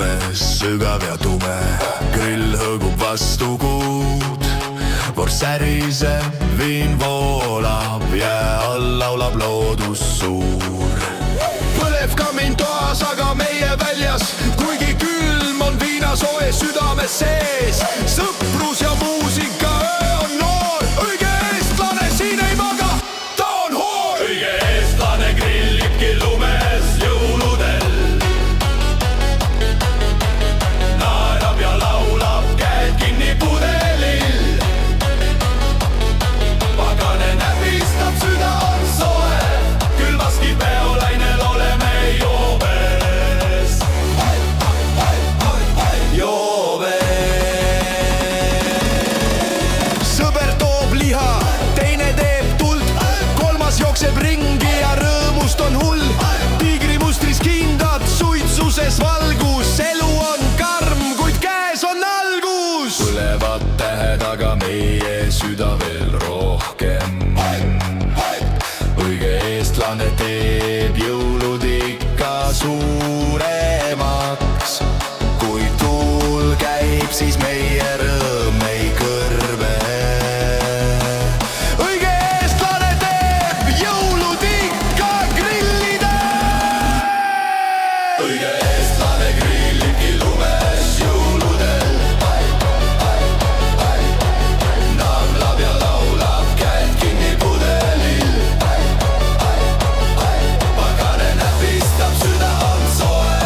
lumes sügav ja tume, grill hõõgub vastu kuud. Vorst säriseb, viin voolab, jää all laulab loodus suur. Põlev kamin toas, aga meie väljas, kuigi külm on viinasoe südames sees. Sõprus ja muusika, öö on noor, õige eestlane siin ei maga, ta on hoor. Õige eestlane grillibki lumes jõuludel, naerab ja laulab, käed kinni pudelil. Pagane näpistab, süda on soe, külmaski peolainel oleme joobes. Sõber toob liha, teine teeb tuld, kolmas jookseb ringi ja rõõmust on hull. Tiigrimustris kindad, suitsuses valgus, elu on karm, kuid käes on algus. Põlevad tähed, aga meie süda veel rohkem. Õige eestlane teeb jõulud ikka suuremaks. Kui tuul käib, siis meie rõõm ei kõrbe. Õige eestlane teeb jõulud ikka grillidel. Õige eestlane grillibki lumes jõuludel, naglab ja laulab, käed kinni pudelil. Pagane näpistab, süda on soe,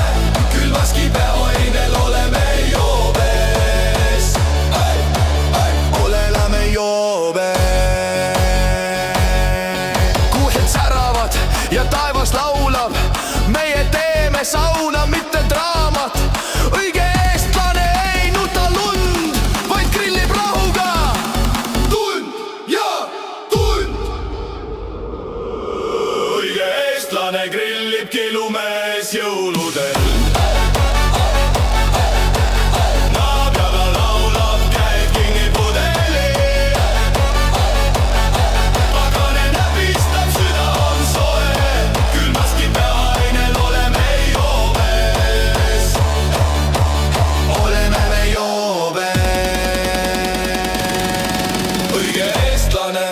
külmaski peoinel oleme joobes. Oleme joobes. Kuused säravad ja taevas laulab, meie teeme sauna, mitte draamat. Õige eestlane ei nuta lund, vaid grillib rahuga. Tund ja tund. Õige eestlane grillibki lumes jõuludel, naab ja laulab, käed kinni pudelil. Pagane näpistab, süda on soe, külmaski peainel oleme joobes. Oleme me joobes. Õige eestlane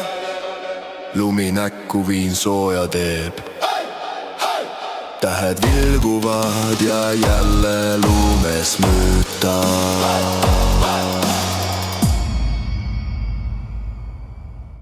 lumi näkku viin sooja teeb, tähed vilguvad ja jälle lumes müütab.